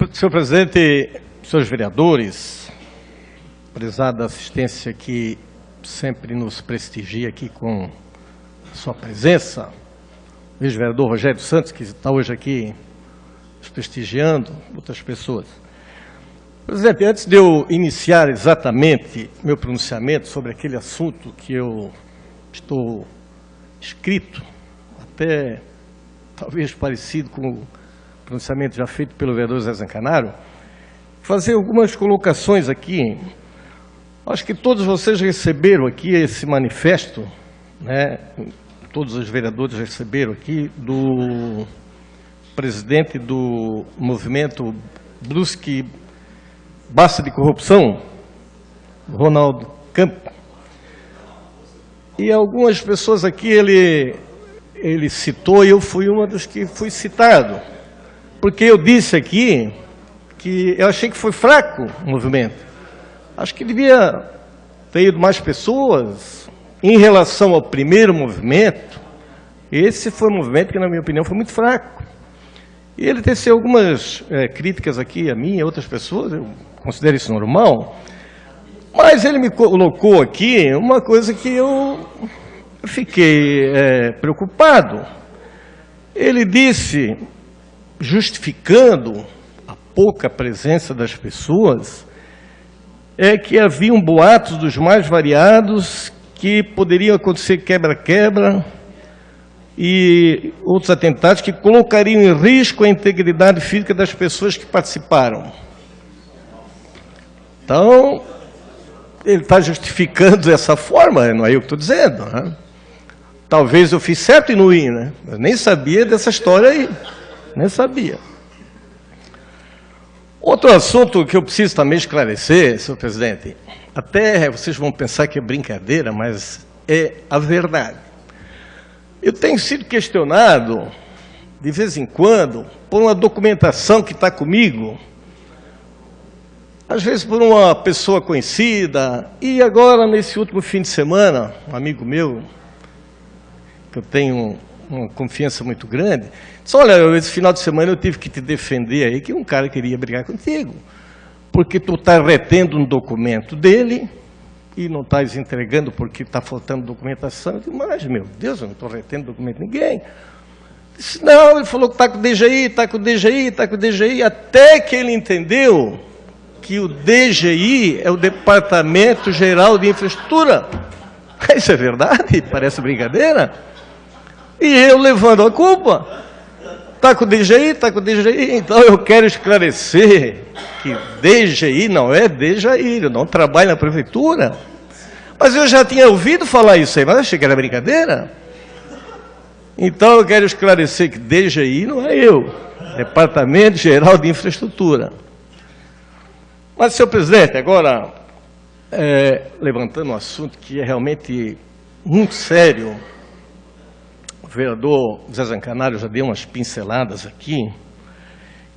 Senhor presidente, senhores vereadores, prezada assistência que sempre nos prestigia aqui com a sua presença, o ex-vereador Rogério Santos, que está hoje aqui nos prestigiando, outras pessoas. Presidente, antes de eu iniciar exatamente meu pronunciamento sobre aquele assunto que eu estou escrito, até talvez parecido com o pronunciamento já feito pelo vereador Zé Zancanaro, fazer algumas colocações aqui. Acho que todos vocês receberam aqui esse manifesto, né? Todos os vereadores receberam aqui do presidente do movimento Brusque Basta de Corrupção, Ronaldo Campos. E algumas pessoas aqui ele citou, e eu fui uma dos que fui citado, porque eu disse aqui que eu achei que foi fraco o movimento. Acho que devia ter ido mais pessoas. Em relação ao primeiro movimento, esse foi um movimento que, na minha opinião, foi muito fraco. E ele teceu algumas críticas aqui a mim e a outras pessoas, eu considero isso normal, mas ele me colocou aqui uma coisa que eu fiquei preocupado. Ele disse, justificando a pouca presença das pessoas, que haviam boatos dos mais variados, que poderiam acontecer quebra-quebra e outros atentados que colocariam em risco a integridade física das pessoas que participaram. Então, ele está justificando dessa forma, não é eu que estou dizendo, né? Talvez eu fiz certo em não ir, né? Eu nem sabia dessa história aí, nem sabia. Outro assunto que eu preciso também esclarecer, senhor presidente, até vocês vão pensar que é brincadeira, mas é a verdade. Eu tenho sido questionado, de vez em quando, por uma documentação que está comigo, às vezes por uma pessoa conhecida, e agora, nesse último fim de semana, um amigo meu, que eu tenho uma confiança muito grande, disse, olha, esse final de semana eu tive que te defender aí, que um cara queria brigar contigo, porque tu está retendo um documento dele e não estás entregando porque está faltando documentação. Eu digo, mas, meu Deus, eu não estou retendo documento de ninguém. Disse, não, ele falou que está com o DGI, está com o DGI, está com o DGI, até que ele entendeu que o DGI é o Departamento Geral de Infraestrutura. Isso é verdade? Parece brincadeira. E eu levando a culpa. Está com o DGI, está com o DGI. Então eu quero esclarecer que DGI não é DGI, eu não trabalho na prefeitura. Mas eu já tinha ouvido falar isso aí, mas achei que era brincadeira. Então eu quero esclarecer que DGI não é eu, Departamento Geral de Infraestrutura. Mas, senhor presidente, agora, levantando um assunto que é realmente muito sério, o vereador Zé Zancanaro já deu umas pinceladas aqui,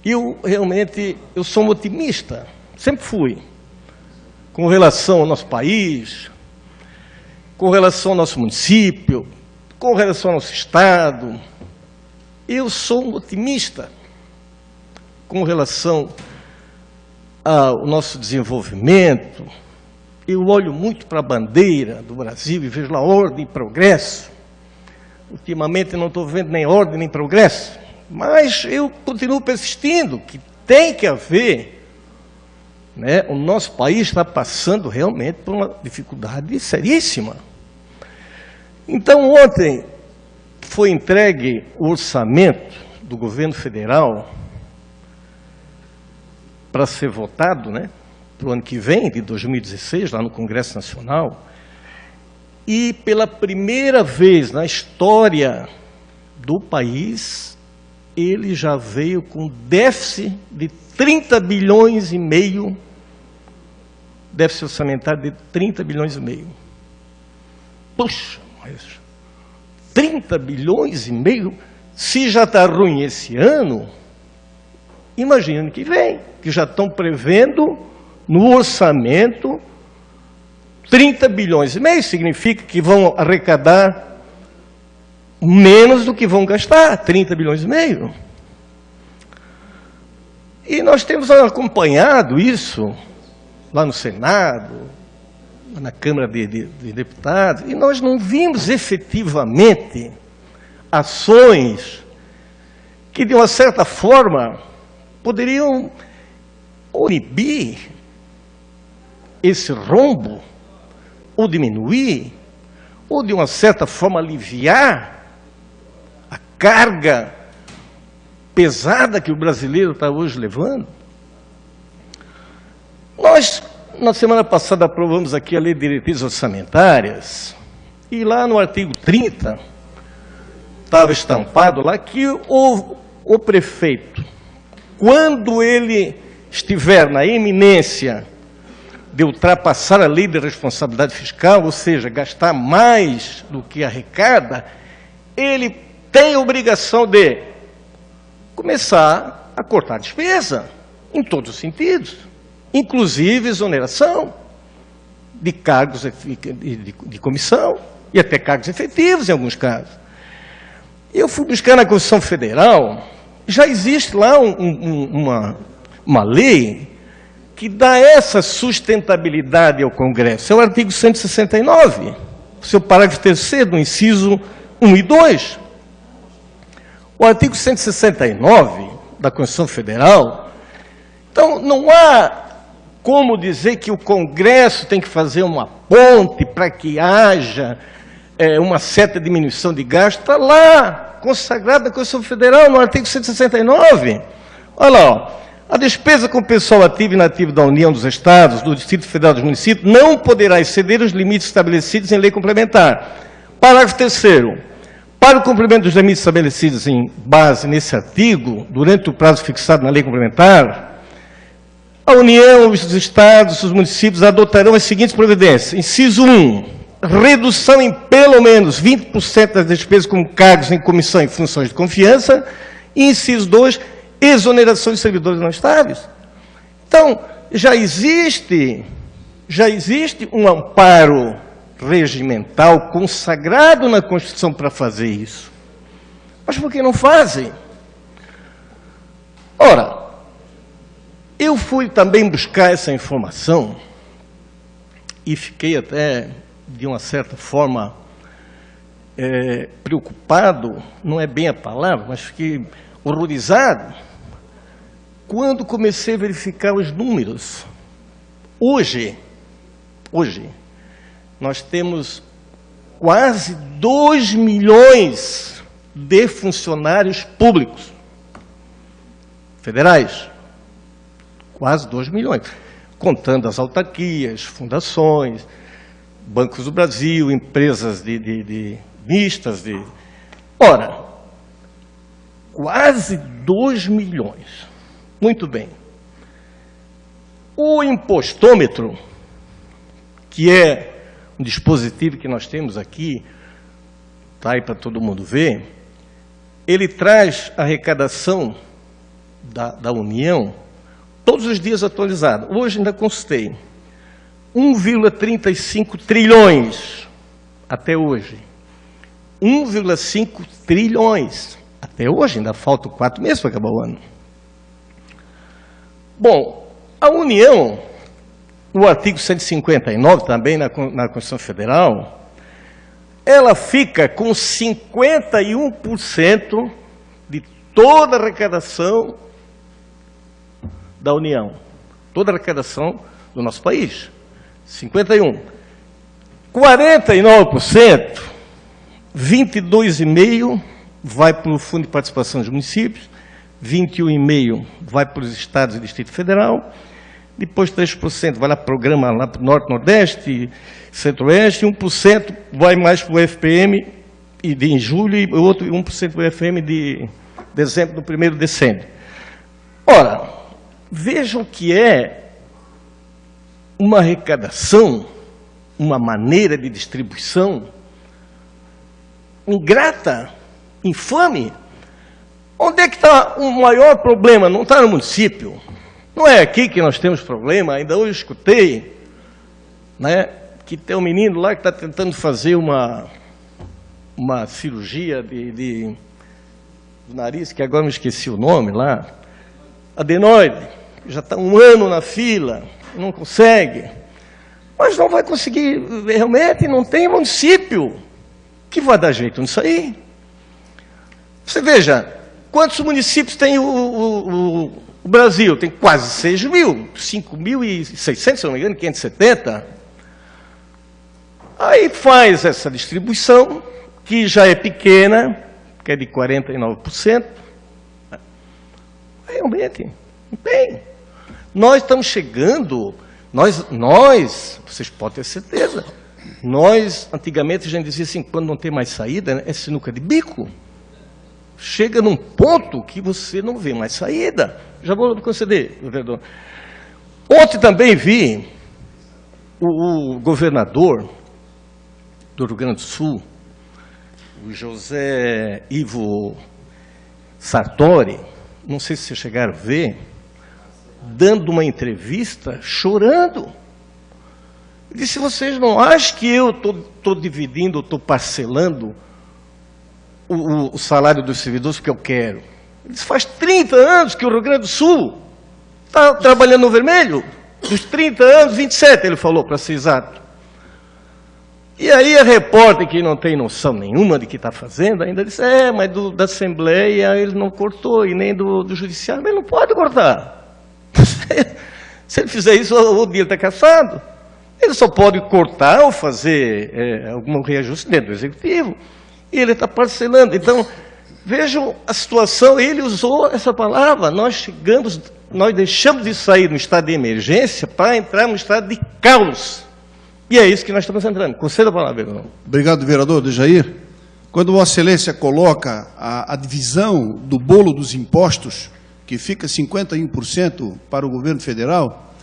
e eu sou um otimista, sempre fui, com relação ao nosso país, com relação ao nosso município, com relação ao nosso estado. Eu sou um otimista com relação ao nosso desenvolvimento. Eu olho muito para a bandeira do Brasil e vejo lá ordem e progresso. Ultimamente não estou vendo nem ordem nem progresso, mas eu continuo persistindo que tem que haver, né? O nosso país está passando realmente por uma dificuldade seríssima. Então, ontem foi entregue o orçamento do governo federal para ser votado, né, para o ano que vem, de 2016, lá no Congresso Nacional. E pela primeira vez na história do país, ele já veio com déficit de 30 bilhões e meio, déficit orçamentário de 30 bilhões e meio. Puxa, mas 30 bilhões e meio, se já está ruim esse ano, imagina ano que vem, que já estão prevendo no orçamento 30 bilhões e meio, significa que vão arrecadar menos do que vão gastar, 30 bilhões e meio. E nós temos acompanhado isso lá no Senado, na Câmara de Deputados, e nós não vimos efetivamente ações que, de uma certa forma, poderiam inibir esse rombo, ou diminuir, ou, de uma certa forma, aliviar a carga pesada que o brasileiro está hoje levando. Nós, na semana passada, aprovamos aqui a Lei de Diretrizes Orçamentárias, e lá no artigo 30, estava estampado lá que o prefeito, quando ele estiver na iminência de ultrapassar a lei de responsabilidade fiscal, ou seja, gastar mais do que arrecada, ele tem a obrigação de começar a cortar despesa, em todos os sentidos, inclusive exoneração de cargos de comissão e até cargos efetivos em alguns casos. Eu fui buscar na Constituição Federal, já existe lá uma lei que dá essa sustentabilidade ao Congresso. É o artigo 169, seu parágrafo 3º, do inciso 1 e 2. O artigo 169 da Constituição Federal, então não há como dizer que o Congresso tem que fazer uma ponte para que haja uma certa diminuição de gasto. Está lá, consagrado na Constituição Federal, no artigo 169. Olha lá, ó. A despesa com o pessoal ativo e inativo da União, dos Estados, do Distrito Federal, dos municípios, não poderá exceder os limites estabelecidos em lei complementar. Parágrafo 3º. Para o cumprimento dos limites estabelecidos em base nesse artigo, durante o prazo fixado na lei complementar, a União, os Estados, os municípios adotarão as seguintes providências. Inciso 1. Redução em pelo menos 20% das despesas com cargos em comissão e funções de confiança. E inciso 2. Exoneração de servidores não estáveis. Então, já existe um amparo regimental consagrado na Constituição para fazer isso. Mas por que não fazem? Ora, eu fui também buscar essa informação e fiquei até, de uma certa forma, preocupado, não é bem a palavra, mas fiquei horrorizado quando comecei a verificar os números. Hoje, nós temos quase 2 milhões de funcionários públicos federais. Quase 2 milhões. Contando as autarquias, fundações, bancos do Brasil, empresas mistas. Ora, quase 2 milhões. Muito bem. O impostômetro, que é um dispositivo que nós temos aqui, está aí para todo mundo ver, ele traz a arrecadação da União todos os dias atualizado. Hoje ainda consultei. 1,35 trilhões até hoje. 1,5 trilhões até hoje, ainda faltam 4 meses para acabar o ano. Bom, a União, no artigo 159, também na Constituição Federal, ela fica com 51% de toda a arrecadação da União, toda a arrecadação do nosso país. 51%. 49%, 22,5% vai para o Fundo de Participação dos Municípios, 21,5% vai para os Estados e Distrito Federal, depois 3% vai lá para o programa lá para o Norte, Nordeste, Centro-Oeste, 1% vai mais para o FPM em julho e outro 1% para o FPM de dezembro, do 1º de dezembro. Ora, vejam que é uma arrecadação, uma maneira de distribuição ingrata, infame. Onde é que está o maior problema? Não está no município. Não é aqui que nós temos problema. Ainda hoje escutei, né, que tem um menino lá que está tentando fazer uma cirurgia do nariz, que agora me esqueci o nome lá. adenoide, já está 1 ano na fila, não consegue, mas não vai conseguir, realmente não tem município que vai dar jeito nisso aí. Você veja, quantos municípios tem o Brasil? Tem quase 6 mil, 5.600, se não me engano, 570. Aí faz essa distribuição, que já é pequena, que é de 49%. Realmente, não tem. Nós estamos chegando, vocês podem ter certeza, nós, antigamente, a gente dizia assim, quando não tem mais saída, né, é sinuca de bico. Chega num ponto que você não vê mais saída. Já vou conceder, vereador. Ontem também vi o governador do Rio Grande do Sul, o José Ivo Sartori, não sei se vocês chegaram a ver, dando uma entrevista, chorando. Ele disse, vocês não acham que eu estou dividindo, estou parcelando o salário dos servidores que eu quero? Ele disse, faz 30 anos que o Rio Grande do Sul está trabalhando no vermelho. Dos 30 anos, 27, ele falou, para ser exato. E aí a repórter, que não tem noção nenhuma de que está fazendo, ainda disse, mas da Assembleia ele não cortou, e nem do Judiciário, mas ele não pode cortar. Se ele fizer isso, o dia está caçado. Ele só pode cortar ou fazer algum reajuste dentro do Executivo. E ele está parcelando. Então, vejam a situação, ele usou essa palavra, nós deixamos de sair no estado de emergência para entrar no estado de caos. E é isso que nós estamos entrando. Conceda a palavra, vereador. Obrigado, vereador Dejair. Quando Vossa Excelência coloca a divisão do bolo dos impostos, que fica 51% para o governo federal,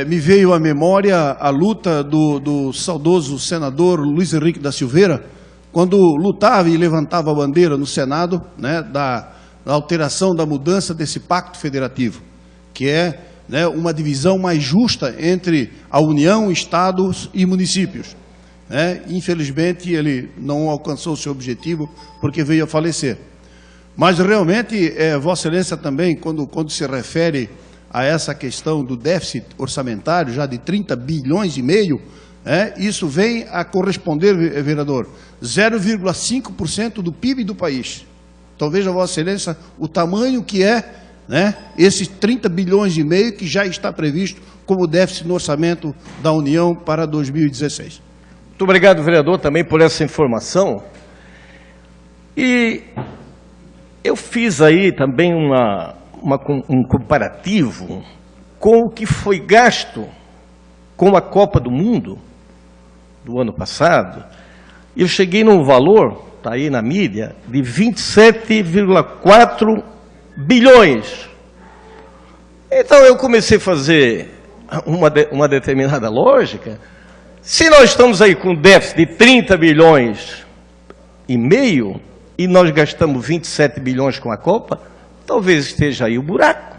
me veio à memória a luta do saudoso senador Luiz Henrique da Silveira, quando lutava e levantava a bandeira no Senado, né, da alteração, da mudança desse pacto federativo, que é, né, uma divisão mais justa entre a União, Estados e municípios. Infelizmente, ele não alcançou o seu objetivo porque veio a falecer. Mas, realmente, Vossa Excelência também, quando se refere a essa questão do déficit orçamentário, já de 30 bilhões e meio, isso vem a corresponder, vereador, 0,5% do PIB do país. Então, veja, Vossa Excelência, o tamanho que é, né, esses 30 bilhões e meio que já está previsto como déficit no orçamento da União para 2016. Muito obrigado, vereador, também por essa informação. E eu fiz aí também um comparativo com o que foi gasto com a Copa do Mundo do ano passado. Eu cheguei num valor, está aí na mídia, de 27,4 bilhões. Então eu comecei a fazer uma determinada lógica. Se nós estamos aí com déficit de 30 bilhões e meio e nós gastamos 27 bilhões com a Copa, talvez esteja aí o buraco.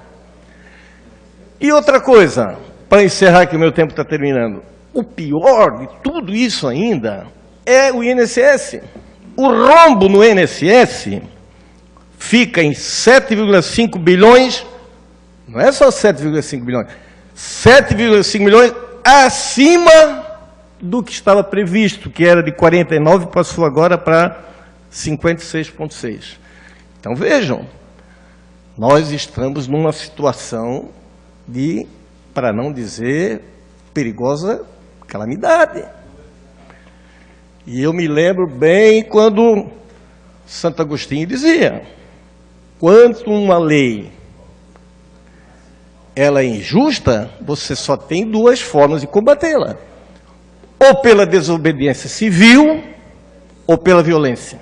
E outra coisa, para encerrar que o meu tempo está terminando, o pior de tudo isso ainda é o INSS. O rombo no INSS fica em 7,5 bilhões, não é só 7,5 bilhões, 7,5 bilhões acima do que estava previsto, que era de 49, passou agora para 56,6. Então vejam, nós estamos numa situação de, para não dizer, perigosa calamidade. E eu me lembro bem quando Santo Agostinho dizia, quanto uma lei ela é injusta, você só tem duas formas de combatê-la. Ou pela desobediência civil, ou pela violência.